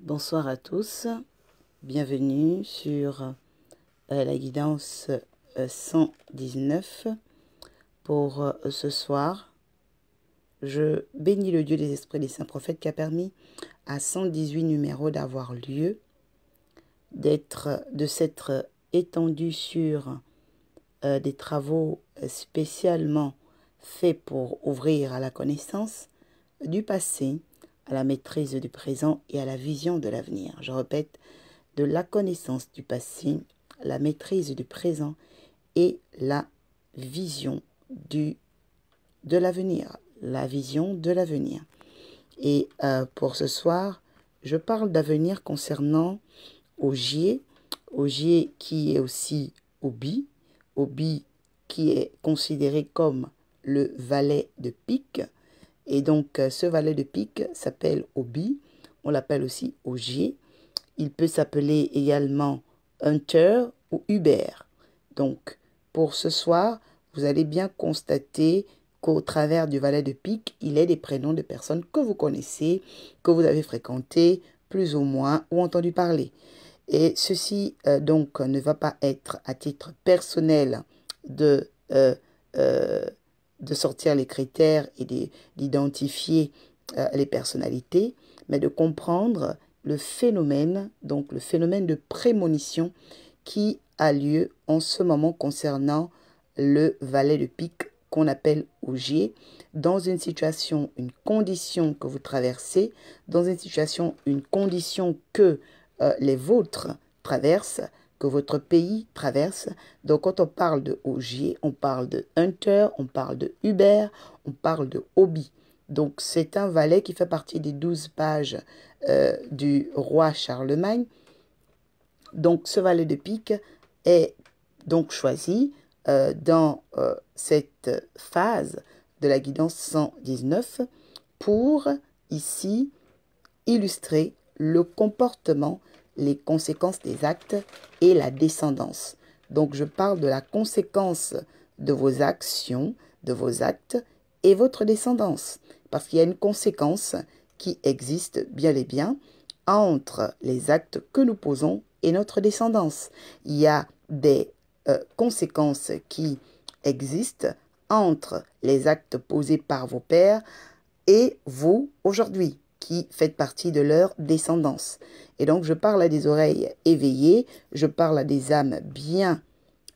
Bonsoir à tous, bienvenue sur la guidance 119 pour ce soir. Je bénis le Dieu des esprits des saints prophètes qui a permis à 118 numéros d'avoir lieu, de s'être étendu sur des travaux spécialement faits pour ouvrir à la connaissance du passé, à la maîtrise du présent et à la vision de l'avenir. Je répète, de la connaissance du passé, la maîtrise du présent et la vision de l'avenir. La vision de l'avenir. Et pour ce soir, je parle d'avenir concernant Ogier qui est aussi Obi, Obi qui est considéré comme le valet de pique. Et donc, ce valet de pique s'appelle Obi. On l'appelle aussi Ogier. Il peut s'appeler également Hunter ou Hubert. Donc, pour ce soir, vous allez bien constater qu'au travers du valet de pique, il est des prénoms de personnes que vous connaissez, que vous avez fréquentées, plus ou moins, ou entendu parler. Et ceci, donc, ne va pas être à titre personnel de sortir les critères et d'identifier les personnalités, mais de comprendre le phénomène, donc le phénomène de prémonition qui a lieu en ce moment concernant le valet de pique qu'on appelle Ogier, dans une situation, une condition que vous traversez, dans une situation, une condition que les vôtres traversent, que votre pays traverse. Donc, quand on parle de Ogier, on parle de Hunter, on parle de Hubert, on parle de Obi. Donc, c'est un valet qui fait partie des 12 pages du roi Charlemagne. Donc, ce valet de pique est donc choisi dans cette phase de la guidance 119 pour, ici, illustrer le comportement, les conséquences des actes et la descendance. Donc, je parle de la conséquence de vos actions, de vos actes et votre descendance. Parce qu'il y a une conséquence qui existe bien et bien entre les actes que nous posons et notre descendance. Il y a des conséquences qui existent entre les actes posés par vos pères et vous aujourd'hui, qui faites partie de leur descendance. Et donc, je parle à des oreilles éveillées, je parle à des âmes bien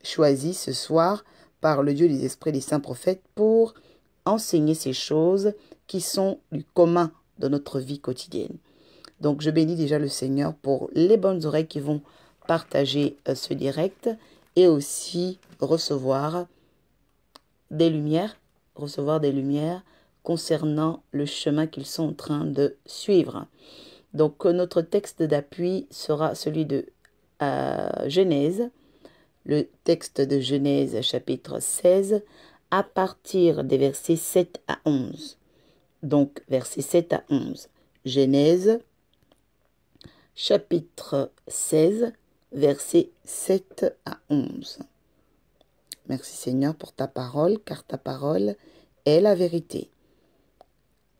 choisies ce soir par le Dieu des esprits des saints prophètes pour enseigner ces choses qui sont du commun de notre vie quotidienne. Donc, je bénis déjà le Seigneur pour les bonnes oreilles qui vont partager ce direct et aussi recevoir des lumières concernant le chemin qu'ils sont en train de suivre. Donc, notre texte d'appui sera celui de Genèse, le texte de Genèse chapitre 16, à partir des versets 7 à 11. Donc, versets 7 à 11. Genèse chapitre 16, versets 7 à 11. Merci Seigneur pour ta parole, car ta parole est la vérité.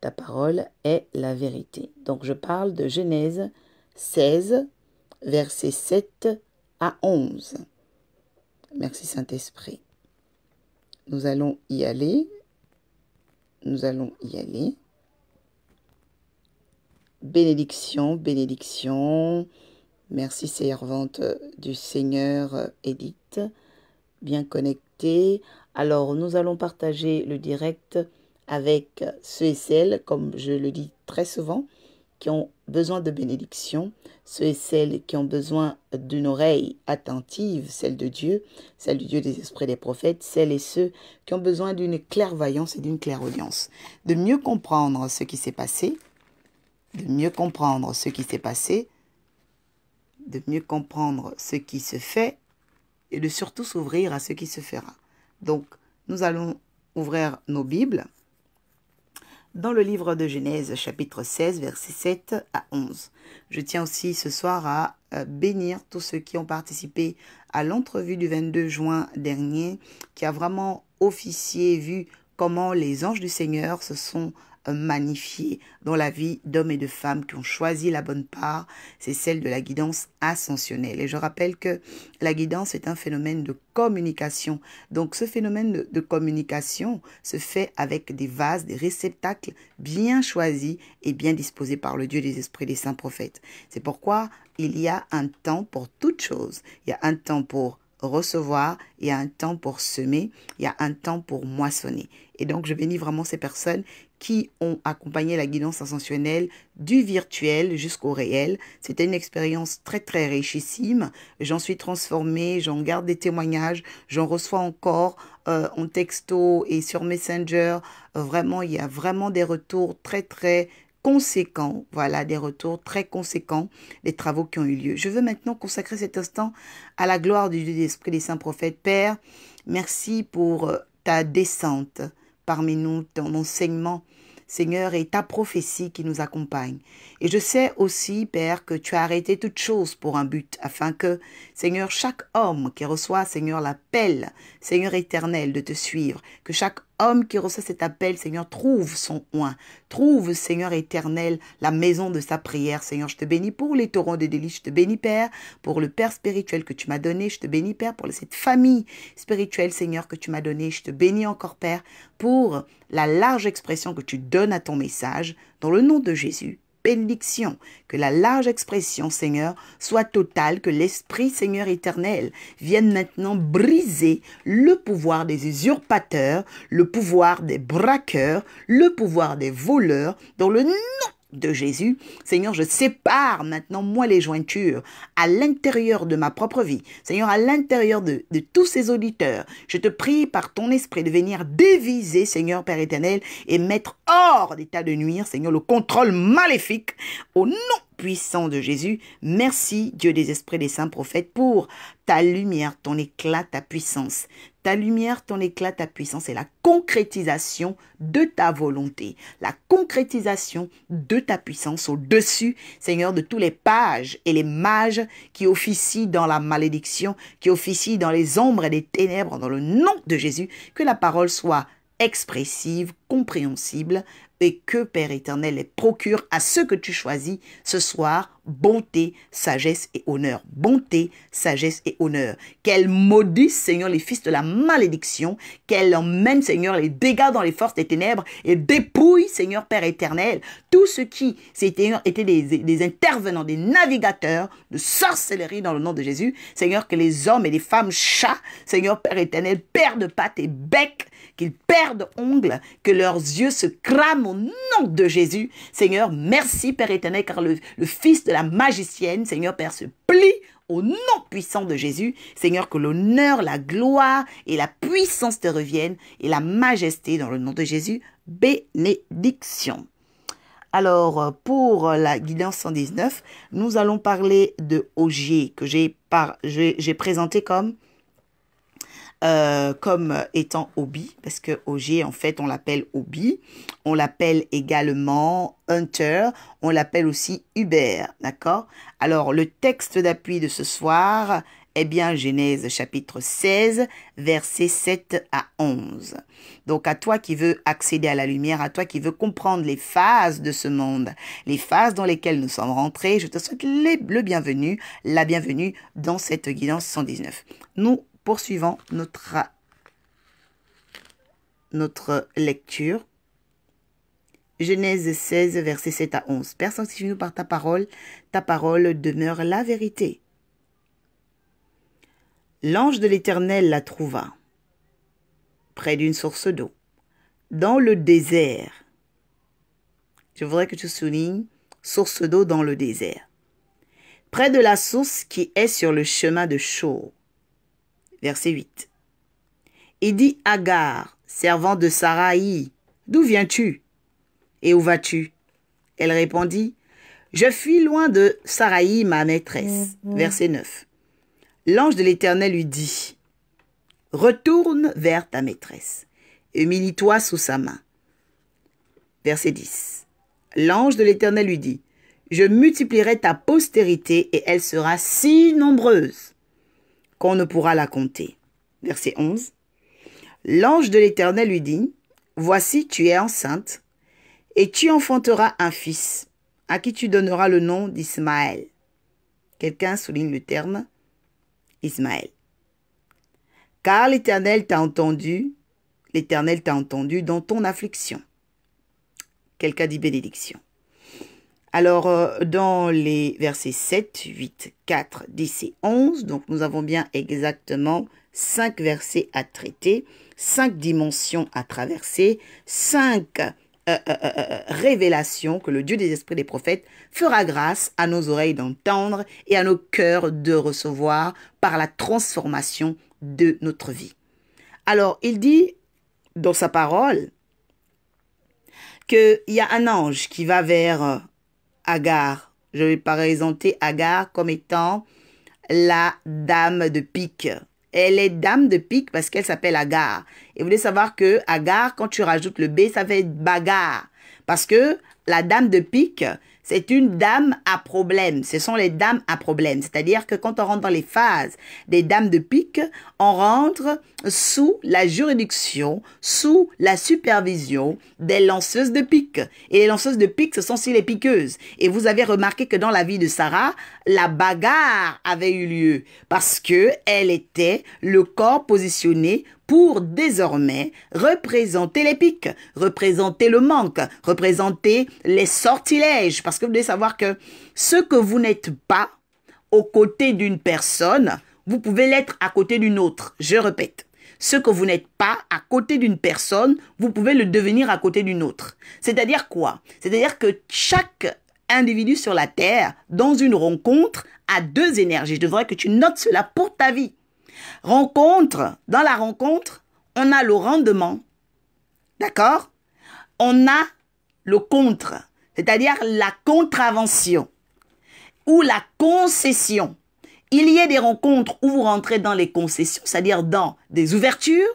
Ta parole est la vérité. Donc, je parle de Genèse 16, versets 7 à 11. Merci Saint-Esprit. Nous allons y aller. Nous allons y aller. Bénédiction, bénédiction. Merci servante du Seigneur Edith, bien connectée. Alors, nous allons partager le direct avec ceux et celles, comme je le dis très souvent, qui ont besoin de bénédiction, ceux et celles qui ont besoin d'une oreille attentive, celle du Dieu des esprits des prophètes, celles et ceux qui ont besoin d'une clairvoyance et d'une clairaudience, de mieux comprendre ce qui s'est passé, de mieux comprendre ce qui s'est passé, de mieux comprendre ce qui se fait et de surtout s'ouvrir à ce qui se fera. Donc, nous allons ouvrir nos Bibles dans le livre de Genèse, chapitre 16, versets 7 à 11. Je tiens aussi ce soir à bénir tous ceux qui ont participé à l'entrevue du 22 juin dernier, qui a vraiment officié, vu comment les anges du Seigneur se sont magnifiée dans la vie d'hommes et de femmes qui ont choisi la bonne part, c'est celle de la guidance ascensionnelle. Et je rappelle que la guidance est un phénomène de communication. Donc ce phénomène de communication se fait avec des vases, des réceptacles bien choisis et bien disposés par le Dieu des esprits des saints prophètes. C'est pourquoi il y a un temps pour toute chose. Il y a un temps pour recevoir, il y a un temps pour semer, il y a un temps pour moissonner. Et donc, je bénis vraiment ces personnes qui ont accompagné la guidance ascensionnelle du virtuel jusqu'au réel. C'était une expérience très, très richissime. J'en suis transformée, j'en garde des témoignages, j'en reçois encore en texto et sur Messenger. Vraiment, il y a vraiment des retours très, très conséquents, voilà, des retours très conséquents des travaux qui ont eu lieu. Je veux maintenant consacrer cet instant à la gloire du Dieu des esprits des saints prophètes. Père, merci pour ta descente parmi nous, ton enseignement, Seigneur, et ta prophétie qui nous accompagne. Et je sais aussi, Père, que tu as arrêté toute chose pour un but, afin que, Seigneur, chaque homme qui reçoit, Seigneur, l'appel, Seigneur éternel, de te suivre, que chaque homme qui reçoit cet appel, Seigneur, trouve son oint, trouve, Seigneur éternel, la maison de sa prière. Seigneur, je te bénis pour les torrents de délices, je te bénis, Père, pour le Père spirituel que tu m'as donné, je te bénis, Père, pour cette famille spirituelle, Seigneur, que tu m'as donné, je te bénis encore, Père, pour la large expression que tu donnes à ton message, dans le nom de Jésus. Bénédiction, que la large expression, Seigneur, soit totale, que l'Esprit, Seigneur éternel, vienne maintenant briser le pouvoir des usurpateurs, le pouvoir des braqueurs, le pouvoir des voleurs, dans le nom de Jésus. Seigneur, je sépare maintenant, moi, les jointures à l'intérieur de ma propre vie. Seigneur, à l'intérieur de tous ces auditeurs, je te prie par ton esprit de venir déviser, Seigneur Père éternel, et mettre hors d'état de nuire, Seigneur, le contrôle maléfique au nom puissant de Jésus. Merci, Dieu des esprits des saints prophètes, pour ta lumière, ton éclat, ta puissance. Ta lumière, ton éclat, ta puissance est la concrétisation de ta volonté, la concrétisation de ta puissance au-dessus, Seigneur, de tous les pages et les mages qui officient dans la malédiction, qui officient dans les ombres et les ténèbres, dans le nom de Jésus, que la parole soit expressive, compréhensible, et que, Père éternel, les procure à ceux que tu choisis ce soir bonté, sagesse et honneur. Bonté, sagesse et honneur. Qu'elle maudisse, Seigneur, les fils de la malédiction, qu'elle emmène, Seigneur, les dégâts dans les forces des ténèbres et dépouille, Seigneur, Père éternel, tout ce qui étaient des intervenants, des navigateurs de sorcellerie dans le nom de Jésus. Seigneur, que les hommes et les femmes chats, Seigneur, Père éternel, perdent pattes et becs, qu'ils perdent ongles, que leurs yeux se crament au nom de Jésus. Seigneur, merci Père éternel, car le fils de la magicienne, Seigneur Père, se plie au nom puissant de Jésus. Seigneur, que l'honneur, la gloire et la puissance te reviennent et la majesté dans le nom de Jésus. Bénédiction. Alors, pour la guidance 119, nous allons parler de Ogier, que j'ai présenté comme étant Obi, parce que Ogier, en fait, on l'appelle Obi, on l'appelle également Hunter, on l'appelle aussi Hubert, d'accord? Alors, le texte d'appui de ce soir est bien Genèse chapitre 16, versets 7 à 11. Donc, à toi qui veux accéder à la lumière, à toi qui veux comprendre les phases de ce monde, les phases dans lesquelles nous sommes rentrés, je te souhaite le bienvenu, la bienvenue dans cette guidance 119. Nous poursuivons notre lecture. Genèse 16, versets 7 à 11. Père, sanctifie-nous par ta parole demeure la vérité. L'ange de l'Éternel la trouva près d'une source d'eau, dans le désert. Je voudrais que tu soulignes source d'eau dans le désert. Près de la source qui est sur le chemin de Shur. Verset 8. Il dit Agar, servant de Saraï, d'où viens-tu et où vas-tu? Elle répondit, je fuis loin de Saraï, ma maîtresse. Verset 9. L'ange de l'Éternel lui dit, retourne vers ta maîtresse, humilie-toi sous sa main. Verset 10. L'ange de l'Éternel lui dit, je multiplierai ta postérité et elle sera si nombreuse qu'on ne pourra la compter. Verset 11. L'ange de l'Éternel lui dit, voici tu es enceinte Et tu enfanteras un fils, à qui tu donneras le nom d'Ismaël. Quelqu'un souligne le terme Ismaël. Car l'Éternel t'a entendu dans ton affliction. Quelqu'un dit bénédiction. Alors, dans les versets 7, 8, 4, 10 et 11, donc nous avons bien exactement 5 versets à traiter, 5 dimensions à traverser, 5 révélations que le Dieu des esprits des prophètes fera grâce à nos oreilles d'entendre et à nos cœurs de recevoir par la transformation de notre vie. Alors, il dit dans sa parole qu'il y a un ange qui va vers Agar. Je vais présenter Agar comme étant la dame de pique. Elle est dame de pique parce qu'elle s'appelle Agar. Et vous devez savoir que Agar, quand tu rajoutes le B, ça fait bagarre. Parce que la dame de pique, c'est une dame à problème. Ce sont les dames à problème. C'est-à-dire que quand on rentre dans les phases des dames de pique, on rentre sous la juridiction, sous la supervision des lanceuses de pique. Et les lanceuses de pique, ce sont aussi les piqueuses. Et vous avez remarqué que dans la vie de Sarah, la bagarre avait eu lieu parce que elle était le corps positionné pour désormais représenter les piques, représenter le manque, représenter les sortilèges. Parce que vous devez savoir que ce que vous n'êtes pas aux côtés d'une personne, vous pouvez l'être à côté d'une autre. Je répète, ce que vous n'êtes pas à côté d'une personne, vous pouvez le devenir à côté d'une autre. C'est-à-dire quoi? C'est-à-dire que chaque individu sur la terre, dans une rencontre, a 2 énergies. Je devrais que tu notes cela pour ta vie. Dans la rencontre, on a le rendement, d'accord? On a le contre, c'est-à-dire la contravention ou la concession. Il y a des rencontres où vous rentrez dans les concessions, c'est-à-dire dans des ouvertures,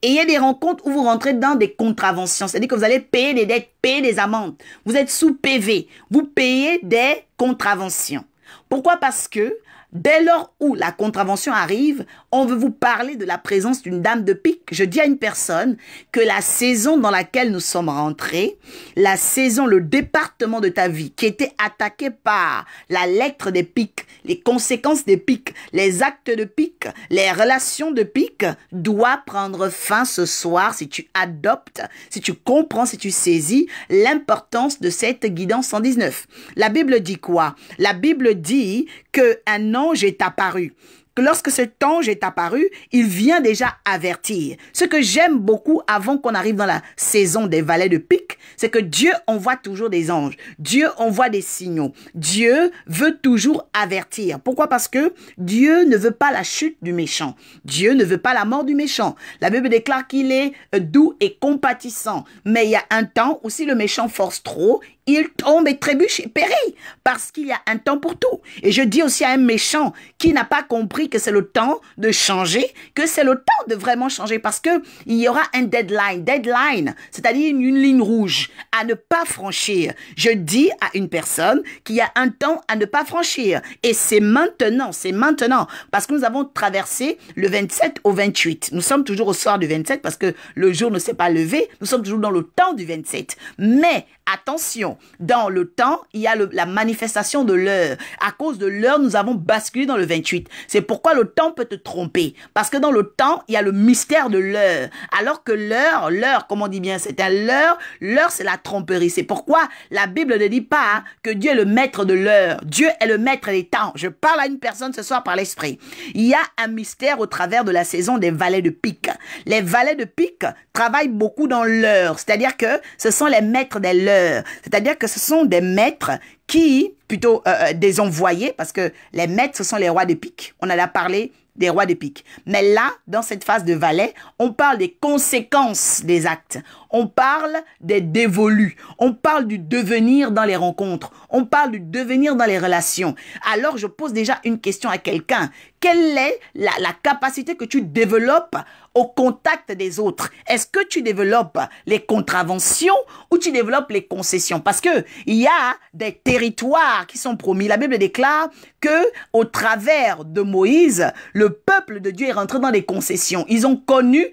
et il y a des rencontres où vous rentrez dans des contraventions, c'est-à-dire que vous allez payer des dettes, payer des amendes. Vous êtes sous PV, vous payez des contraventions. Pourquoi? Parce que dès lors où la contravention arrive, on veut vous parler de la présence d'une dame de pique. Je dis à une personne que la saison dans laquelle nous sommes rentrés, la saison, le département de ta vie qui était attaqué par la lettre des piques, les conséquences des piques, les actes de pique, les relations de pique, doit prendre fin ce soir si tu adoptes, si tu comprends, si tu saisis l'importance de cette guidance 119. La Bible dit quoi? La Bible dit qu'un ange est apparu. Que lorsque cet ange est apparu, il vient déjà avertir. Ce que j'aime beaucoup avant qu'on arrive dans la saison des valets de pique, c'est que Dieu envoie toujours des anges. Dieu envoie des signaux. Dieu veut toujours avertir. Pourquoi? Parce que Dieu ne veut pas la chute du méchant. Dieu ne veut pas la mort du méchant. La Bible déclare qu'il est doux et compatissant. Mais il y a un temps où si le méchant force trop, il tombe et trébuche et périt parce qu'il y a un temps pour tout. Et je dis aussi à un méchant qui n'a pas compris que c'est le temps de changer, que c'est le temps de vraiment changer parce que il y aura un deadline, c'est-à-dire une ligne rouge à ne pas franchir. Je dis à une personne qu'il y a un temps à ne pas franchir et c'est maintenant parce que nous avons traversé le 27 au 28. Nous sommes toujours au soir du 27 parce que le jour ne s'est pas levé. Nous sommes toujours dans le temps du 27. Mais attention, dans le temps, il y a la manifestation de l'heure. À cause de l'heure, nous avons basculé dans le 28. C'est pourquoi le temps peut te tromper. Parce que dans le temps, il y a le mystère de l'heure. Alors que l'heure, comme on dit bien, c'est un leurre. L'heure, c'est la tromperie. C'est pourquoi la Bible ne dit pas que Dieu est le maître de l'heure. Dieu est le maître des temps. Je parle à une personne ce soir par l'esprit. Il y a un mystère au travers de la saison des valets de pique. Les valets de pique travaillent beaucoup dans l'heure. C'est-à-dire que ce sont les maîtres des l'heure. C'est-à-dire que ce sont des maîtres qui, plutôt des envoyés, parce que les maîtres, ce sont les rois de pique. On en a parlé des rois de pique. Mais là, dans cette phase de valet, on parle des conséquences des actes. On parle des dévolus. On parle du devenir dans les rencontres. On parle du devenir dans les relations. Alors, je pose déjà une question à quelqu'un. Quelle est la capacité que tu développes au contact des autres? Est-ce que tu développes les contraventions ou tu développes les concessions? Parce que il y a des territoires qui sont promis. La Bible déclare que au travers de Moïse, le peuple de Dieu est rentré dans des concessions. Ils ont connu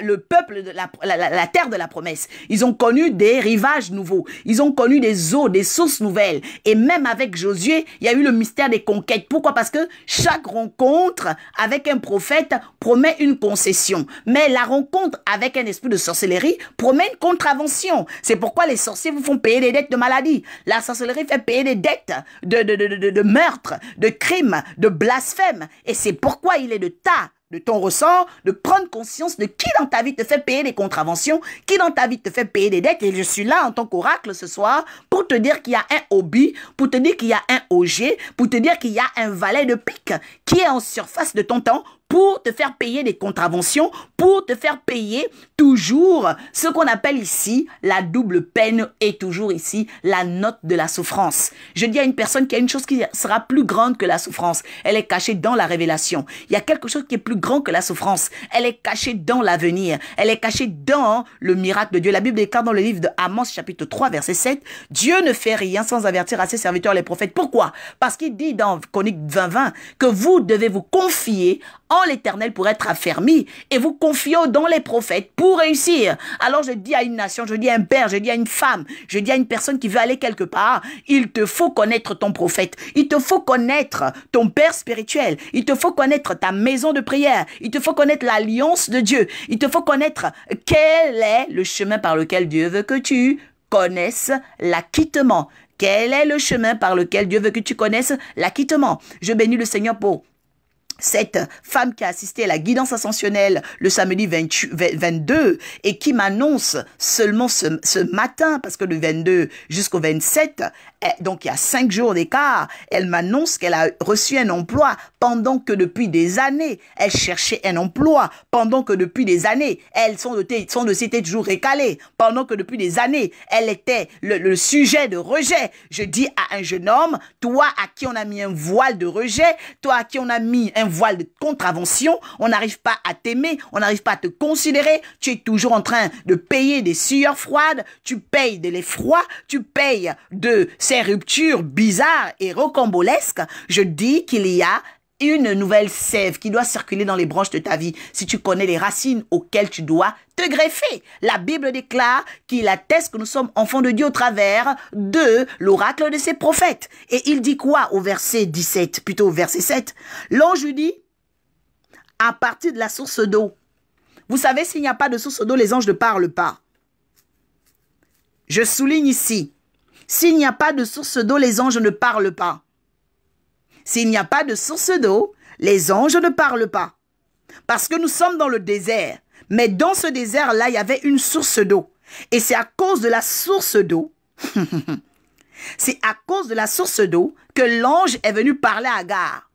le peuple de la terre de la promesse. Ils ont connu des rivages nouveaux. Ils ont connu des eaux, des sources nouvelles. Et même avec Josué, il y a eu le mystère des conquêtes. Pourquoi? Parce que chaque rencontre avec un prophète promet une concession. Mais la rencontre avec un esprit de sorcellerie promet une contravention. C'est pourquoi les sorciers vous font payer des dettes de maladie. La sorcellerie fait payer des dettes de meurtre, de crimes, de blasphème. Et c'est pourquoi il est de ton ressort, de prendre conscience de qui dans ta vie te fait payer des contraventions, qui dans ta vie te fait payer des dettes. Et je suis là en tant qu'oracle ce soir pour te dire qu'il y a un Obi, pour te dire qu'il y a un OG, pour te dire qu'il y a un valet de pique qui est en surface de ton temps pour te faire payer des contraventions, pour te faire payer toujours ce qu'on appelle ici la double peine et toujours ici la note de la souffrance. Je dis à une personne qu'il y a une chose qui sera plus grande que la souffrance. Elle est cachée dans la révélation. Il y a quelque chose qui est plus grand que la souffrance. Elle est cachée dans l'avenir. Elle est cachée dans le miracle de Dieu. La Bible déclare dans le livre de Amos chapitre 3 verset 7, Dieu ne fait rien sans avertir à ses serviteurs les prophètes. Pourquoi? Parce qu'il dit dans Chronique 20:20 que vous devez vous confier en l'Éternel pour être affermi et vous confiez dans les prophètes pour réussir. Alors je dis à une nation, je dis à un père, je dis à une femme, je dis à une personne qui veut aller quelque part, il te faut connaître ton prophète, il te faut connaître ton père spirituel, il te faut connaître ta maison de prière, il te faut connaître l'alliance de Dieu, il te faut connaître quel est le chemin par lequel Dieu veut que tu connaisses l'acquittement. Quel est le chemin par lequel Dieu veut que tu connaisses l'acquittement? Je bénis le Seigneur pour cette femme qui a assisté à la guidance ascensionnelle le samedi 22 et qui m'annonce seulement ce matin, parce que le 22 jusqu'au 27, donc il y a 5 jours d'écart, elle m'annonce qu'elle a reçu un emploi pendant que depuis des années, elle cherchait un emploi, pendant que depuis des années, son dossier était toujours récalé, pendant que depuis des années, elle était le sujet de rejet. Je dis à un jeune homme, toi à qui on a mis un voile de rejet, toi à qui on a mis un voile de contravention, on n'arrive pas à t'aimer, on n'arrive pas à te considérer, tu es toujours en train de payer des sueurs froides, tu payes de l'effroi, tu payes de ces ruptures bizarres et rocambolesques. Je dis qu'il y a une nouvelle sève qui doit circuler dans les branches de ta vie si tu connais les racines auxquelles tu dois te greffer. La Bible déclare qu'il atteste que nous sommes enfants de Dieu au travers de l'oracle de ses prophètes. Et il dit quoi au verset 17, plutôt au verset 7? L'ange lui dit, à partir de la source d'eau. Vous savez, s'il n'y a pas de source d'eau, les anges ne parlent pas. Je souligne ici, s'il n'y a pas de source d'eau, les anges ne parlent pas. S'il n'y a pas de source d'eau, les anges ne parlent pas. Parce que nous sommes dans le désert. Mais dans ce désert-là, il y avait une source d'eau. Et c'est à cause de la source d'eau, c'est à cause de la source d'eau que l'ange est venu parler à Agar.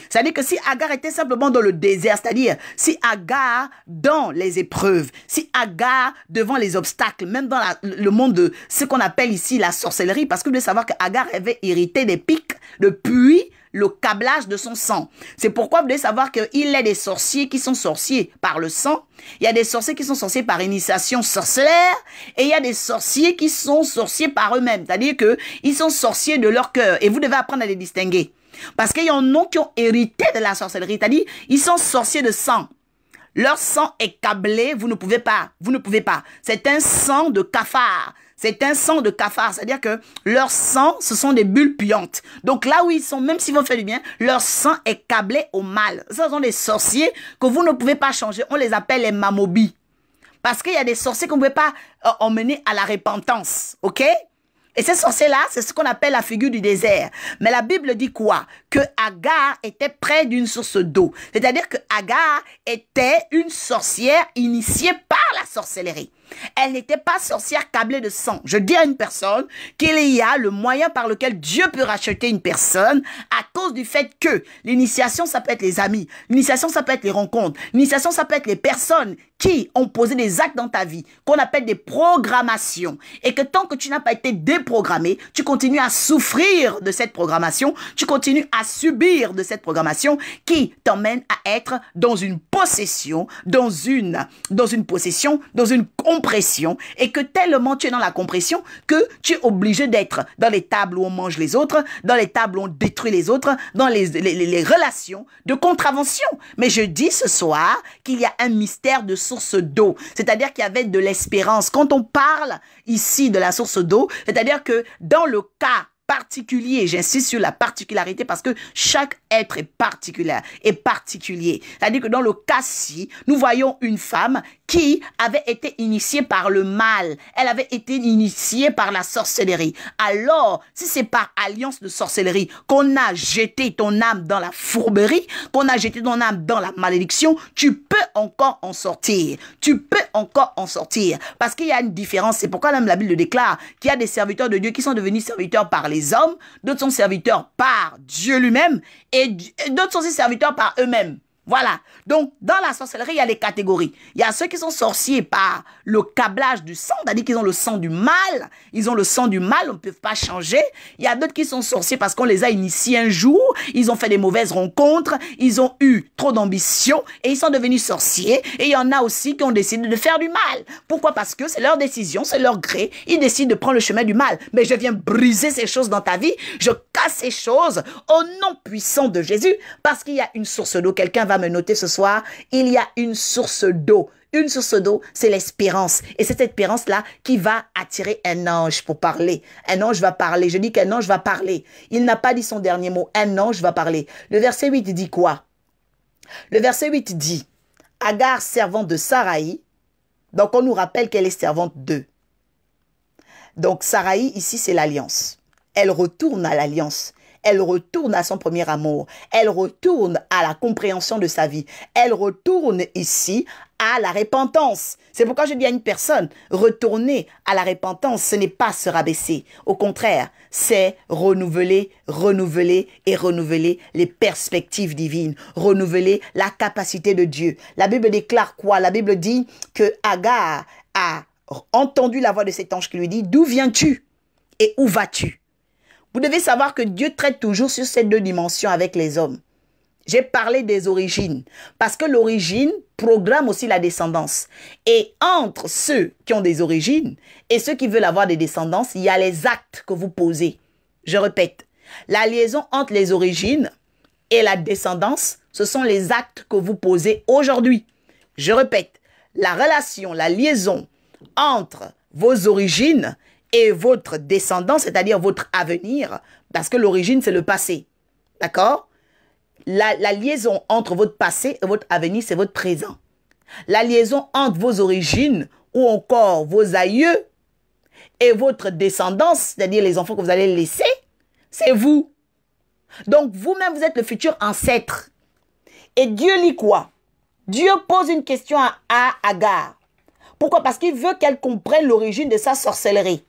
C'est-à-dire que si Agar était simplement dans le désert, c'est-à-dire si Agar dans les épreuves, si Agar devant les obstacles, même dans le monde de ce qu'on appelle ici la sorcellerie, parce que vous devez savoir que Agar avait hérité des pics depuis le câblage de son sang. C'est pourquoi vous devez savoir qu'il y a des sorciers qui sont sorciers par le sang, il y a des sorciers qui sont sorciers par initiation sorcellaire, et il y a des sorciers qui sont sorciers par eux-mêmes, c'est-à-dire qu'ils sont sorciers de leur cœur, et vous devez apprendre à les distinguer. Parce qu'il y en a qui ont hérité de la sorcellerie, c'est-à-dire ils sont sorciers de sang. Leur sang est câblé, vous ne pouvez pas. C'est un sang de cafard. C'est un sang de cafard, c'est-à-dire que leur sang, ce sont des bulles puantes. Donc là où ils sont, même s'ils vont faire du bien, leur sang est câblé au mal. Ce sont des sorciers que vous ne pouvez pas changer. On les appelle les mamobis. Parce qu'il y a des sorciers qu'on ne pouvez pas emmener à la repentance, ok? Et ces sorciers-là, c'est ce qu'on appelle la figure du désert. Mais la Bible dit quoi? Que Agar était près d'une source d'eau. C'est-à-dire que Agar était une sorcière initiée par la sorcellerie. Elle n'était pas sorcière câblée de sang. Je dis à une personne qu'il y a le moyen par lequel Dieu peut racheter une personne à cause du fait que l'initiation, ça peut être les amis. L'initiation, ça peut être les rencontres. L'initiation, ça peut être les personnes qui ont posé des actes dans ta vie, qu'on appelle des programmations. Et que tant que tu n'as pas été déprogrammé, tu continues à souffrir de cette programmation, tu continues à subir de cette programmation qui t'emmène à être dans une possession, dans une compression et que tellement tu es dans la compression que tu es obligé d'être dans les tables où on mange les autres, dans les tables où on détruit les autres, dans les relations de contravention. Mais je dis ce soir qu'il y a un mystère de source d'eau, c'est-à-dire qu'il y avait de l'espérance. Quand on parle ici de la source d'eau, c'est-à-dire que dans le cas particulier, j'insiste sur la particularité parce que chaque être est particulier. C'est-à-dire que dans le cas-ci, nous voyons une femme qui avait été initiée par le mal. Elle avait été initiée par la sorcellerie. Alors, si c'est par alliance de sorcellerie qu'on a jeté ton âme dans la fourberie, qu'on a jeté ton âme dans la malédiction, tu peux encore en sortir. Tu peux encore en sortir. Parce qu'il y a une différence. C'est pourquoi même la Bible déclare qu'il y a des serviteurs de Dieu qui sont devenus serviteurs par les hommes, d'autres sont serviteurs par Dieu lui-même et d'autres sont aussi serviteurs par eux-mêmes. Voilà. Donc, dans la sorcellerie, il y a des catégories. Il y a ceux qui sont sorciers par le câblage du sang, c'est-à-dire qu'ils ont le sang du mal. Ils ont le sang du mal, on ne peut pas changer. Il y a d'autres qui sont sorciers parce qu'on les a initiés un jour. Ils ont fait des mauvaises rencontres. Ils ont eu trop d'ambition et ils sont devenus sorciers. Et il y en a aussi qui ont décidé de faire du mal. Pourquoi? Parce que c'est leur décision, c'est leur gré. Ils décident de prendre le chemin du mal. Mais je viens briser ces choses dans ta vie. Je casse ces choses au nom puissant de Jésus parce qu'il y a une source d'eau. Quelqu'un va me noter ce soir, il y a une source d'eau. Une source d'eau, c'est l'espérance. Et c'est cette espérance-là qui va attirer un ange pour parler. Un ange va parler. Je dis qu'un ange va parler. Il n'a pas dit son dernier mot. Un ange va parler. Le verset 8 dit quoi? Le verset 8 dit, Agar, servante de Saraï. Donc, on nous rappelle qu'elle est servante d'eux. Donc, Saraï, ici, c'est l'alliance. Elle retourne à l'alliance. Elle retourne à son premier amour. Elle retourne à la compréhension de sa vie. Elle retourne ici à la repentance. C'est pourquoi je dis à une personne, retourner à la repentance, ce n'est pas se rabaisser. Au contraire, c'est renouveler, renouveler et renouveler les perspectives divines. Renouveler la capacité de Dieu. La Bible déclare quoi? La Bible dit que Agar a entendu la voix de cet ange qui lui dit, d'où viens-tu et où vas-tu? Vous devez savoir que Dieu traite toujours sur ces deux dimensions avec les hommes. J'ai parlé des origines, parce que l'origine programme aussi la descendance. Et entre ceux qui ont des origines et ceux qui veulent avoir des descendances, il y a les actes que vous posez. Je répète, la liaison entre les origines et la descendance, ce sont les actes que vous posez aujourd'hui. Je répète, la relation, la liaison entre vos origines et votre descendance, c'est-à-dire votre avenir, parce que l'origine, c'est le passé. D'accord? La liaison entre votre passé et votre avenir, c'est votre présent. La liaison entre vos origines ou encore vos aïeux et votre descendance, c'est-à-dire les enfants que vous allez laisser, c'est vous. Donc, vous-même, vous êtes le futur ancêtre. Et Dieu lit quoi? Dieu pose une question à Agar. Pourquoi? Parce qu'il veut qu'elle comprenne l'origine de sa sorcellerie.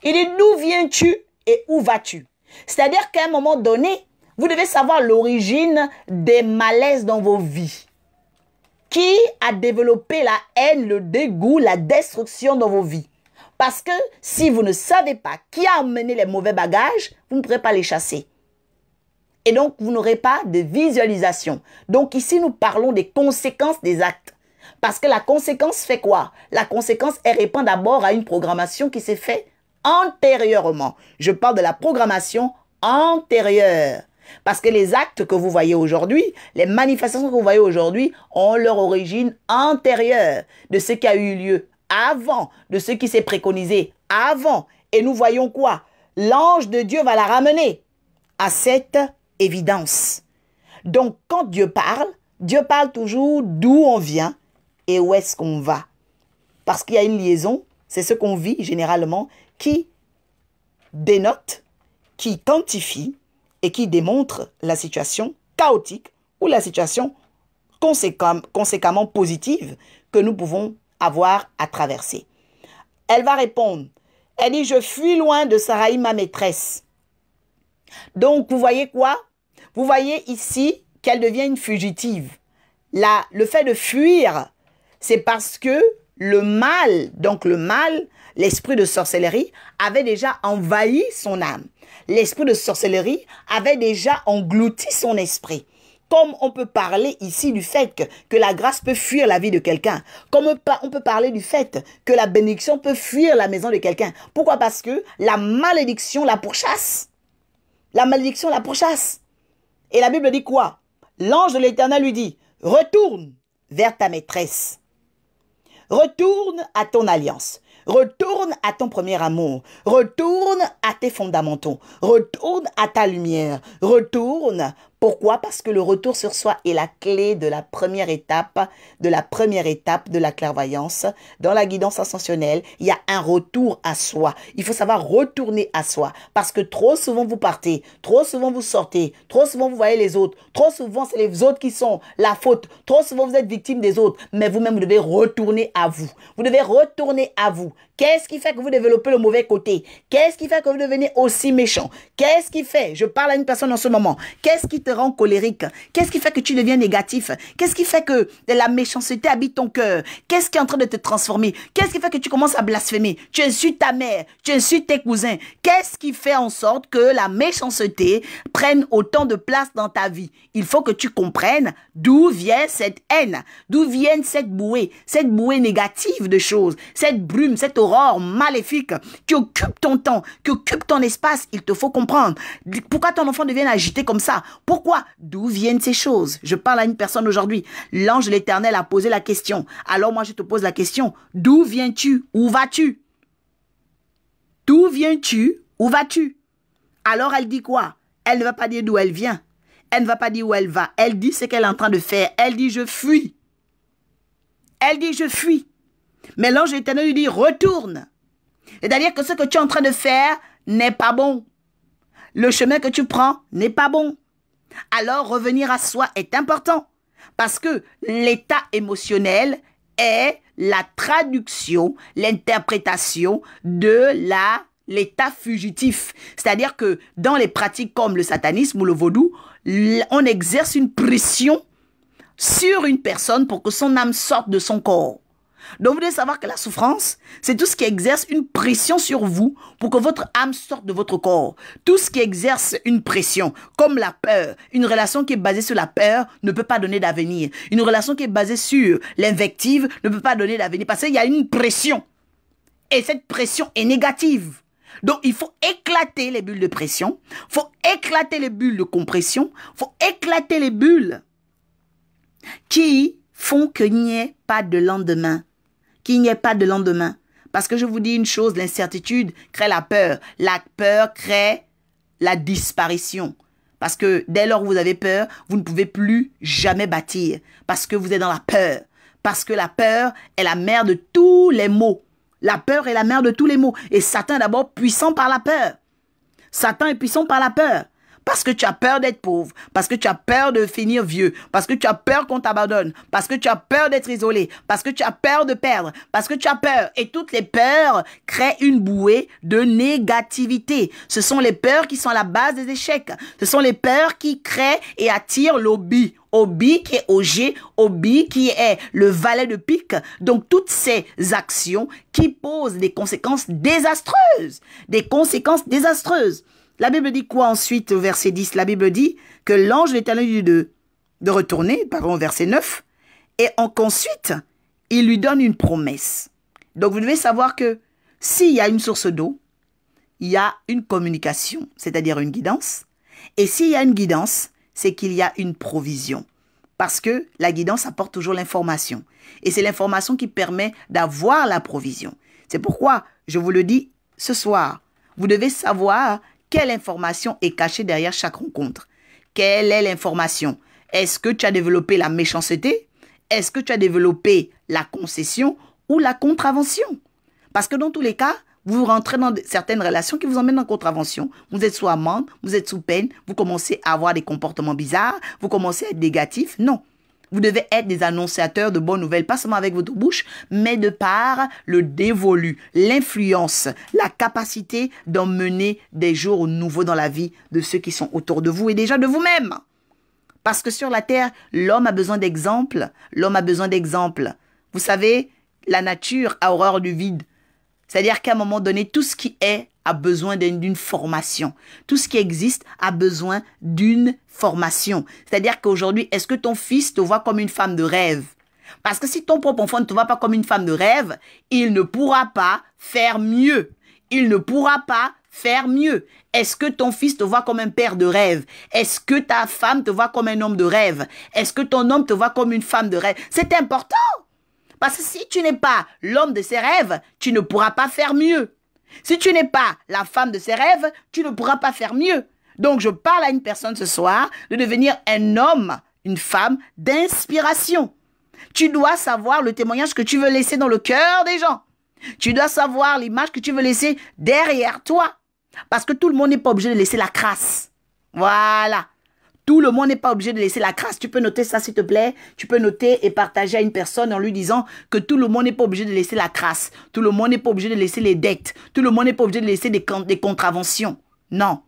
Il dit, d'où viens-tu et où vas-tu? C'est-à-dire qu'à un moment donné, vous devez savoir l'origine des malaises dans vos vies. Qui a développé la haine, le dégoût, la destruction dans vos vies? Parce que si vous ne savez pas qui a amené les mauvais bagages, vous ne pourrez pas les chasser. Et donc, vous n'aurez pas de visualisation. Donc ici, nous parlons des conséquences des actes. Parce que la conséquence fait quoi? La conséquence, elle répond d'abord à une programmation qui s'est faite antérieurement. Je parle de la programmation antérieure. Parce que les actes que vous voyez aujourd'hui, les manifestations que vous voyez aujourd'hui ont leur origine antérieure de ce qui a eu lieu avant, de ce qui s'est préconisé avant. Et nous voyons quoi? L'ange de Dieu va la ramener à cette évidence. Donc, quand Dieu parle toujours d'où on vient et où est-ce qu'on va. Parce qu'il y a une liaison, c'est ce qu'on vit généralement, qui dénote, qui quantifie et qui démontre la situation chaotique ou la situation conséquemment positive que nous pouvons avoir à traverser. Elle va répondre. Elle dit, je fuis loin de Saraï, ma maîtresse. Donc, vous voyez quoi? Vous voyez ici qu'elle devient une fugitive. Là, le fait de fuir, c'est parce que le mal, l'esprit de sorcellerie, avait déjà envahi son âme. L'esprit de sorcellerie avait déjà englouti son esprit. Comme on peut parler ici du fait que la grâce peut fuir la vie de quelqu'un. Comme on peut parler du fait que la bénédiction peut fuir la maison de quelqu'un. Pourquoi? Parce que la malédiction la pourchasse. La malédiction la pourchasse. Et la Bible dit quoi? L'ange de l'Éternel lui dit, retourne vers ta maîtresse. Retourne à ton alliance. Retourne à ton premier amour. Retourne à tes fondamentaux. Retourne à ta lumière. Retourne. Pourquoi? Parce que le retour sur soi est la clé de la première étape de la clairvoyance. Dans la guidance ascensionnelle, il y a un retour à soi. Il faut savoir retourner à soi. Parce que trop souvent vous partez, trop souvent vous sortez, trop souvent vous voyez les autres, trop souvent c'est les autres qui sont la faute, trop souvent vous êtes victime des autres. Mais vous-même, vous devez retourner à vous. Vous devez retourner à vous. Qu'est-ce qui fait que vous développez le mauvais côté? Qu'est-ce qui fait que vous devenez aussi méchant? Qu'est-ce qui fait? Je parle à une personne en ce moment. Qu'est-ce qui te rend colérique? Qu'est-ce qui fait que tu deviens négatif? Qu'est-ce qui fait que la méchanceté habite ton cœur? Qu'est-ce qui est en train de te transformer? Qu'est-ce qui fait que tu commences à blasphémer? Tu insultes ta mère, tu insultes tes cousins. Qu'est-ce qui fait en sorte que la méchanceté prenne autant de place dans ta vie? Il faut que tu comprennes d'où vient cette haine, d'où vient cette bouée négative de choses, cette brume, cette aurore maléfique qui occupe ton temps, qui occupe ton espace. Il te faut comprendre. Pourquoi ton enfant devient agité comme ça? Pourquoi? D'où viennent ces choses? Je parle à une personne aujourd'hui. L'ange de l'Éternel a posé la question. Alors moi, je te pose la question. D'où viens-tu? Où vas-tu? D'où viens-tu? Où vas-tu? Alors elle dit quoi? Elle ne va pas dire d'où elle vient. Elle ne va pas dire où elle va. Elle dit ce qu'elle est en train de faire. Elle dit je fuis. Elle dit je fuis. Mais l'ange de l'Éternel lui dit retourne. C'est-à-dire que ce que tu es en train de faire n'est pas bon. Le chemin que tu prends n'est pas bon. Alors revenir à soi est important. Parce que l'état émotionnel est la traduction, l'interprétation de l'état fugitif. C'est-à-dire que dans les pratiques comme le satanisme ou le vaudou, on exerce une pression sur une personne pour que son âme sorte de son corps. Donc vous devez savoir que la souffrance, c'est tout ce qui exerce une pression sur vous pour que votre âme sorte de votre corps. Tout ce qui exerce une pression, comme la peur. Une relation qui est basée sur la peur ne peut pas donner d'avenir. Une relation qui est basée sur l'invective ne peut pas donner d'avenir parce qu'il y a une pression. Et cette pression est négative. Donc, il faut éclater les bulles de pression. Il faut éclater les bulles de compression. Il faut éclater les bulles qui font qu'il n'y ait pas de lendemain. Qu'il n'y ait pas de lendemain. Parce que je vous dis une chose, l'incertitude crée la peur. La peur crée la disparition. Parce que dès lors où vous avez peur, vous ne pouvez plus jamais bâtir. Parce que vous êtes dans la peur. Parce que la peur est la mère de tous les maux. La peur est la mère de tous les maux. Et Satan est d'abord puissant par la peur. Satan est puissant par la peur. Parce que tu as peur d'être pauvre, parce que tu as peur de finir vieux, parce que tu as peur qu'on t'abandonne, parce que tu as peur d'être isolé, parce que tu as peur de perdre, parce que tu as peur. Et toutes les peurs créent une bouée de négativité. Ce sont les peurs qui sont à la base des échecs. Ce sont les peurs qui créent et attirent l'obi. Obi qui est Ogé, Obi qui est le valet de pique. Donc toutes ces actions qui posent des conséquences désastreuses. Des conséquences désastreuses. La Bible dit quoi ensuite au verset 10? La Bible dit que l'ange de l'Éternel lui dit de retourner, pardon, au verset 9, et qu'ensuite, il lui donne une promesse. Donc vous devez savoir que s'il y a une source d'eau, il y a une communication, c'est-à-dire une guidance. Et s'il y a une guidance, c'est qu'il y a une provision. Parce que la guidance apporte toujours l'information. Et c'est l'information qui permet d'avoir la provision. C'est pourquoi, je vous le dis ce soir, vous devez savoir quelle information est cachée derrière chaque rencontre. Quelle est l'information? Est-ce que tu as développé la méchanceté? Est-ce que tu as développé la concession ou la contravention? Parce que dans tous les cas, vous rentrez dans certaines relations qui vous emmènent en contravention. Vous êtes sous amende, vous êtes sous peine, vous commencez à avoir des comportements bizarres, vous commencez à être négatif. Non. Vous devez être des annonciateurs de bonnes nouvelles, pas seulement avec votre bouche, mais de par le dévolu, l'influence, la capacité d'emmener des jours nouveaux dans la vie de ceux qui sont autour de vous et déjà de vous-même. Parce que sur la terre, l'homme a besoin d'exemples. L'homme a besoin d'exemples. Vous savez, la nature a horreur du vide. C'est-à-dire qu'à un moment donné, tout ce qui est a besoin d'une formation. Tout ce qui existe a besoin d'une formation. C'est-à-dire qu'aujourd'hui, est-ce que ton fils te voit comme une femme de rêve? Parce que si ton propre enfant ne te voit pas comme une femme de rêve, il ne pourra pas faire mieux. Il ne pourra pas faire mieux. Est-ce que ton fils te voit comme un père de rêve? Est-ce que ta femme te voit comme un homme de rêve? Est-ce que ton homme te voit comme une femme de rêve? C'est important. Parce que si tu n'es pas l'homme de ses rêves, tu ne pourras pas faire mieux. Si tu n'es pas la femme de ses rêves, tu ne pourras pas faire mieux. Donc, je parle à une personne ce soir de devenir un homme, une femme d'inspiration. Tu dois savoir le témoignage que tu veux laisser dans le cœur des gens. Tu dois savoir l'image que tu veux laisser derrière toi. Parce que tout le monde n'est pas obligé de laisser la crasse. Voilà. Tout le monde n'est pas obligé de laisser la crasse. Tu peux noter ça, s'il te plaît. Tu peux noter et partager à une personne en lui disant que tout le monde n'est pas obligé de laisser la crasse. Tout le monde n'est pas obligé de laisser les dettes. Tout le monde n'est pas obligé de laisser des contraventions. Non.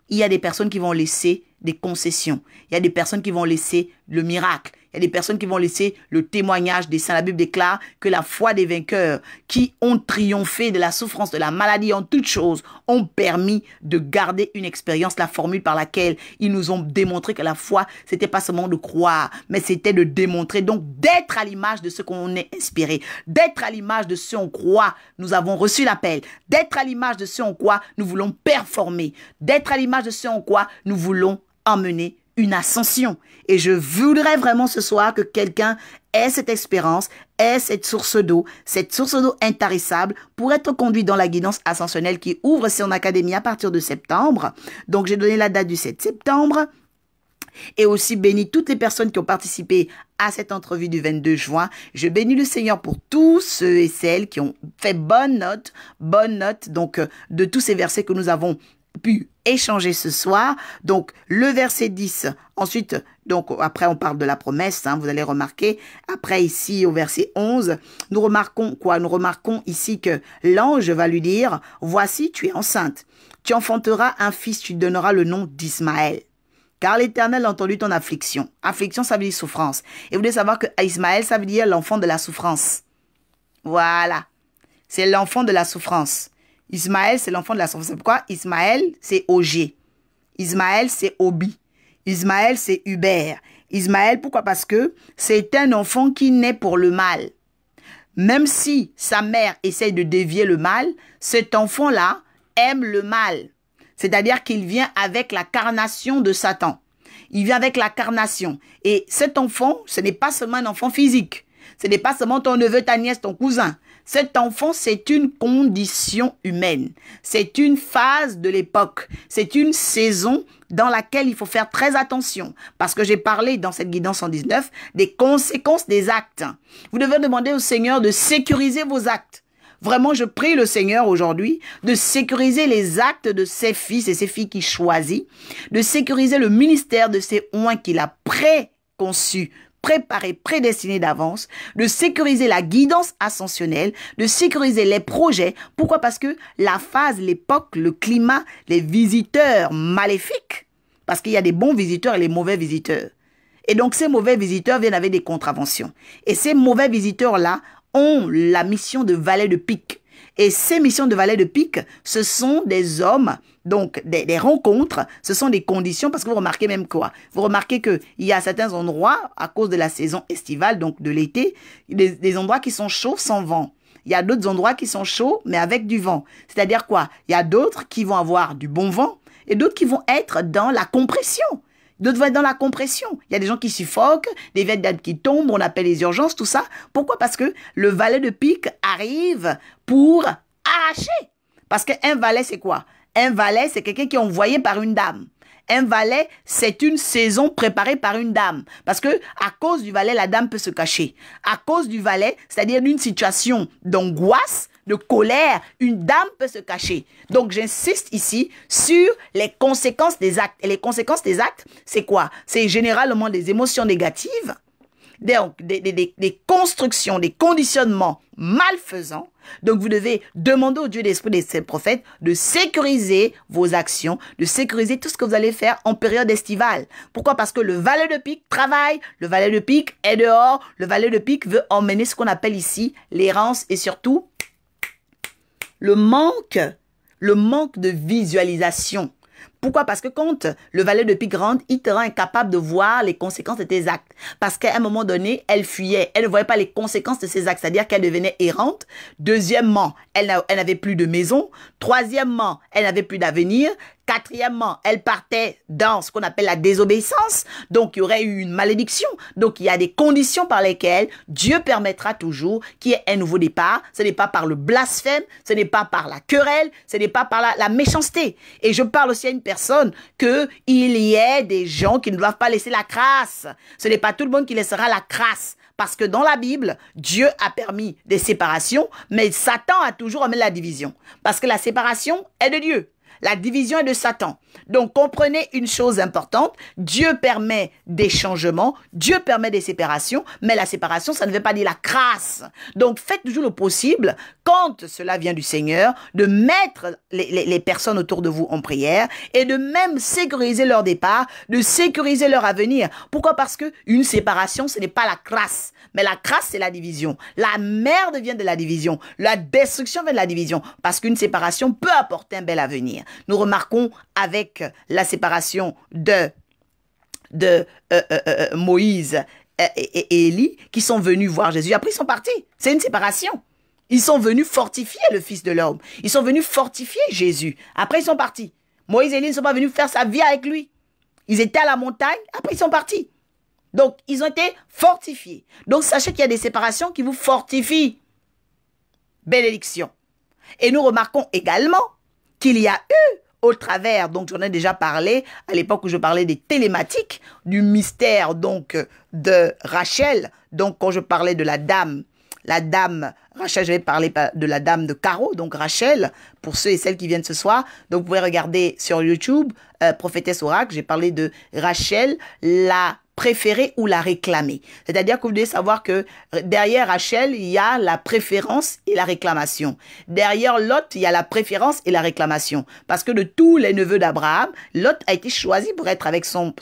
Il y a des personnes qui vont laisser des concessions. Il y a des personnes qui vont laisser le miracle. Il y a des personnes qui vont laisser le témoignage des saints. La Bible déclare que la foi des vainqueurs qui ont triomphé de la souffrance, de la maladie en toutes choses, ont permis de garder une expérience, la formule par laquelle ils nous ont démontré que la foi, c'était pas seulement de croire, mais c'était de démontrer, donc d'être à l'image de ce qu'on est inspiré, d'être à l'image de ce en quoi nous avons reçu l'appel, d'être à l'image de ce en quoi nous voulons performer, d'être à l'image de ce en quoi nous voulons emmener une ascension. Et je voudrais vraiment ce soir que quelqu'un ait cette espérance, ait cette source d'eau intarissable pour être conduit dans la guidance ascensionnelle qui ouvre son académie à partir de septembre. Donc, j'ai donné la date du 7 septembre. Et aussi bénis toutes les personnes qui ont participé à cette entrevue du 22 juin. Je bénis le Seigneur pour tous ceux et celles qui ont fait bonne note donc de tous ces versets que nous avons pu échanger ce soir. Donc, le verset 10, ensuite, donc après on parle de la promesse, vous allez remarquer, après ici au verset 11, nous remarquons quoi? Nous remarquons ici que l'ange va lui dire, voici, tu es enceinte, tu enfanteras un fils, tu donneras le nom d'Ismaël. Car l'Éternel a entendu ton affliction. Affliction, ça veut dire souffrance. Et vous devez savoir que Ismaël, ça veut dire l'enfant de la souffrance. Voilà. C'est l'enfant de la souffrance. Ismaël, c'est l'enfant de la souffrance. C'est pourquoi Ismaël, c'est Ogé. Ismaël, c'est Obi. Ismaël, c'est Hubert. Ismaël, pourquoi? Parce que c'est un enfant qui naît pour le mal. Même si sa mère essaye de dévier le mal, cet enfant-là aime le mal. C'est-à-dire qu'il vient avec la carnation de Satan. Il vient avec la carnation. Et cet enfant, ce n'est pas seulement un enfant physique. Ce n'est pas seulement ton neveu, ta nièce, ton cousin. Cet enfant, c'est une condition humaine. C'est une phase de l'époque. C'est une saison dans laquelle il faut faire très attention. Parce que j'ai parlé dans cette guidance 119 des conséquences des actes. Vous devez demander au Seigneur de sécuriser vos actes. Vraiment, je prie le Seigneur aujourd'hui de sécuriser les actes de ses fils et ses filles qu'il choisit, de sécuriser le ministère de ses oints qu'il a préconçus, préparé, prédestiné d'avance, de sécuriser la guidance ascensionnelle, de sécuriser les projets. Pourquoi? Parce que la phase, l'époque, le climat, les visiteurs maléfiques, parce qu'il y a des bons visiteurs et les mauvais visiteurs. Et donc, ces mauvais visiteurs viennent avec des contraventions. Et ces mauvais visiteurs-là ont la mission de valet de pique. Et ces missions de valet de pique, ce sont des hommes, donc des rencontres, ce sont des conditions, parce que vous remarquez même quoi? Vous remarquez qu'il y a certains endroits, à cause de la saison estivale, donc de l'été, des endroits qui sont chauds sans vent. Il y a d'autres endroits qui sont chauds, mais avec du vent. C'est-à-dire quoi? Il y a d'autres qui vont avoir du bon vent et d'autres qui vont être dans la compression. D'autres vont être dans la compression. Il y a des gens qui suffoquent, des vêtements qui tombent, on appelle les urgences, tout ça. Pourquoi? Parce que le valet de pique arrive pour arracher. Parce qu'un valet, c'est quoi? Un valet, c'est quelqu'un qui est envoyé par une dame. Un valet, c'est une saison préparée par une dame. Parce que à cause du valet, la dame peut se cacher. À cause du valet, c'est-à-dire d'une situation d'angoisse, de colère, une dame peut se cacher. Donc, j'insiste ici sur les conséquences des actes. Et les conséquences des actes, c'est quoi? C'est généralement des émotions négatives, des constructions, des conditionnements malfaisants. Donc, vous devez demander au Dieu d'esprit des saints prophètes de sécuriser vos actions, de sécuriser tout ce que vous allez faire en période estivale. Pourquoi? Parce que le valet de pique travaille, le valet de pique est dehors, le valet de pique veut emmener ce qu'on appelle ici l'errance et surtout le manque le manque de visualisation. Pourquoi? Parce que quand le valet de pique rentre, il te rend incapable de voir les conséquences de tes actes. Parce qu'à un moment donné, elle fuyait. Elle ne voyait pas les conséquences de ses actes, c'est-à-dire qu'elle devenait errante. Deuxièmement, elle n'avait plus de maison. Troisièmement, elle n'avait plus d'avenir. Quatrièmement, elle partait dans ce qu'on appelle la désobéissance. Donc, il y aurait eu une malédiction. Donc, il y a des conditions par lesquelles Dieu permettra toujours qu'il y ait un nouveau départ. Ce n'est pas par le blasphème, ce n'est pas par la querelle, ce n'est pas par la méchanceté. Et je parle aussi à une personne qu'il y ait des gens qui ne doivent pas laisser la crasse. Ce n'est pas tout le monde qui laissera la crasse. Parce que dans la Bible, Dieu a permis des séparations, mais Satan a toujours amené la division. Parce que la séparation est de Dieu. La division est de Satan. Donc, comprenez une chose importante. Dieu permet des changements. Dieu permet des séparations. Mais la séparation, ça ne veut pas dire la crasse. Donc, faites toujours le possible, quand cela vient du Seigneur, de mettre les personnes autour de vous en prière et de même sécuriser leur départ, de sécuriser leur avenir. Pourquoi? Parce que une séparation, ce n'est pas la crasse. Mais la crasse, c'est la division. La merde vient de la division. La destruction vient de la division. Parce qu'une séparation peut apporter un bel avenir. Nous remarquons avec la séparation de Moïse et Élie, qui sont venus voir Jésus. Après, ils sont partis. C'est une séparation. Ils sont venus fortifier le Fils de l'homme. Ils sont venus fortifier Jésus. Après, ils sont partis. Moïse et Élie ne sont pas venus faire sa vie avec lui. Ils étaient à la montagne. Après, ils sont partis. Donc, ils ont été fortifiés. Donc, sachez qu'il y a des séparations qui vous fortifient. Bénédiction. Et nous remarquons également qu'il y a eu, au travers, donc j'en ai déjà parlé, à l'époque où je parlais des télématiques, du mystère donc de Rachel, donc quand je parlais de la dame Rachel, je vais parler de la dame de carreau, donc Rachel, pour ceux et celles qui viennent ce soir. Donc, vous pouvez regarder sur YouTube, Prophétesse Oracle, j'ai parlé de Rachel, la préférer ou la réclamer. C'est-à-dire que vous devez savoir que derrière Rachel, il y a la préférence et la réclamation. Derrière Lot, il y a la préférence et la réclamation. Parce que de tous les neveux d'Abraham, Lot a été choisi pour être avec son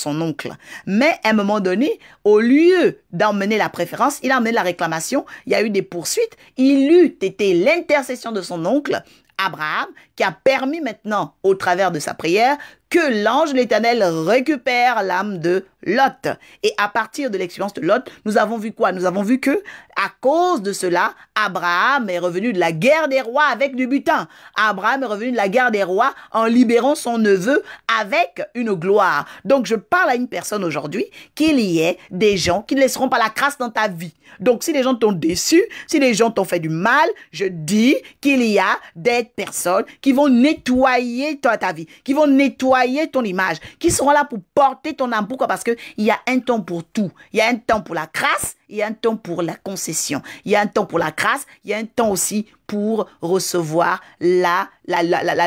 oncle. Mais à un moment donné, au lieu d'emmener la préférence, il a emmené la réclamation. Il y a eu des poursuites. Il eût été l'intercession de son oncle, Abraham, qui a permis maintenant, au travers de sa prière, que l'ange de l'Éternel récupère l'âme de Lot. Et à partir de l'expérience de Lot, nous avons vu quoi? Nous avons vu que, à cause de cela, Abraham est revenu de la guerre des rois avec du butin. Abraham est revenu de la guerre des rois en libérant son neveu avec une gloire. Donc, je parle à une personne aujourd'hui qu'il y ait des gens qui ne laisseront pas la crasse dans ta vie. Donc, si les gens t'ont déçu, si les gens t'ont fait du mal, je dis qu'il y a des personnes qui vont nettoyer ta vie, qui vont nettoyer ton image, qui seront là pour porter ton âme. Pourquoi? Parce qu'il y a un temps pour tout. Il y a un temps pour la crasse, il y a un temps pour la concession. Il y a un temps pour la crasse, il y a un temps aussi pour recevoir la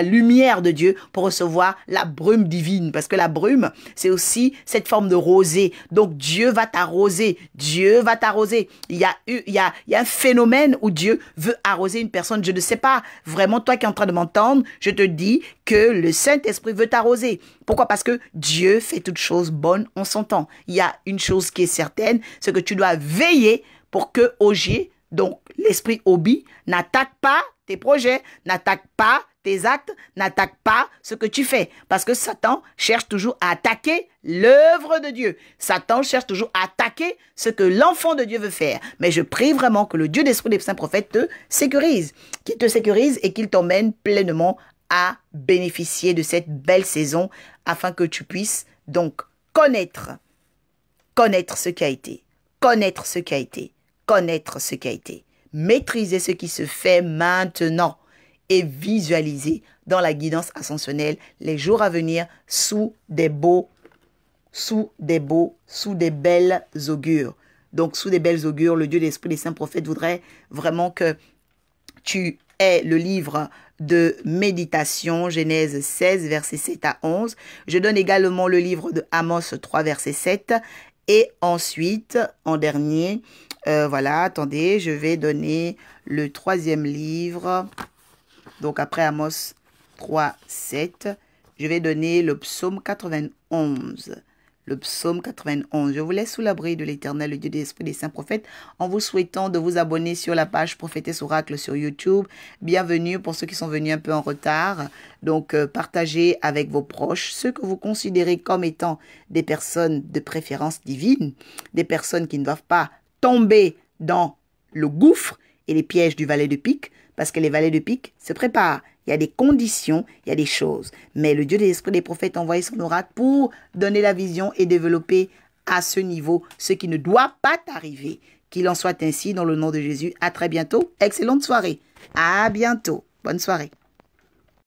lumière de Dieu, pour recevoir la brume divine. Parce que la brume, c'est aussi cette forme de rosée. Donc, Dieu va t'arroser. Dieu va t'arroser. Il y a un phénomène où Dieu veut arroser une personne. Je ne sais pas, vraiment, toi qui es en train de m'entendre, je te dis que le Saint-Esprit veut t'arroser. Pourquoi? Parce que Dieu fait toutes choses bonnes en son temps. Il y a une chose qui est certaine, c'est que tu dois veiller pour que Ogier, donc l'esprit Obi, n'attaque pas tes projets, n'attaque pas tes actes, n'attaque pas ce que tu fais. Parce que Satan cherche toujours à attaquer l'œuvre de Dieu. Satan cherche toujours à attaquer ce que l'enfant de Dieu veut faire. Mais je prie vraiment que le Dieu d'esprit des saints prophètes te sécurise, qu'il te sécurise et qu'il t'emmène pleinement à bénéficier de cette belle saison afin que tu puisses donc connaître ce qui a été, connaître ce qui a été, connaître ce qui a été, maîtriser ce qui se fait maintenant et visualiser dans la guidance ascensionnelle les jours à venir sous des belles augures. Donc, sous des belles augures, le Dieu d'esprit des saints prophètes voudrait vraiment que tu aies le livre de méditation, Genèse 16, versets 7 à 11. Je donne également le livre de Amos 3, verset 7. Et ensuite, en dernier, voilà, attendez, je vais donner le troisième livre. Donc, après Amos 3, 7, je vais donner le psaume 91. le psaume 91. Je vous laisse sous l'abri de l'Éternel, le Dieu des esprits des saints prophètes, en vous souhaitant de vous abonner sur la page Prophétesse Oracle sur YouTube. Bienvenue pour ceux qui sont venus un peu en retard. Donc, partagez avec vos proches ceux que vous considérez comme étant des personnes de préférence divine, des personnes qui ne doivent pas tomber dans le gouffre et les pièges du valet de pique, parce que les valets de pique se préparent. Il y a des conditions, il y a des choses. Mais le Dieu des esprits des prophètes a envoyé son oracle pour donner la vision et développer à ce niveau ce qui ne doit pas t'arriver. Qu'il en soit ainsi dans le nom de Jésus. À très bientôt. Excellente soirée. À bientôt. Bonne soirée.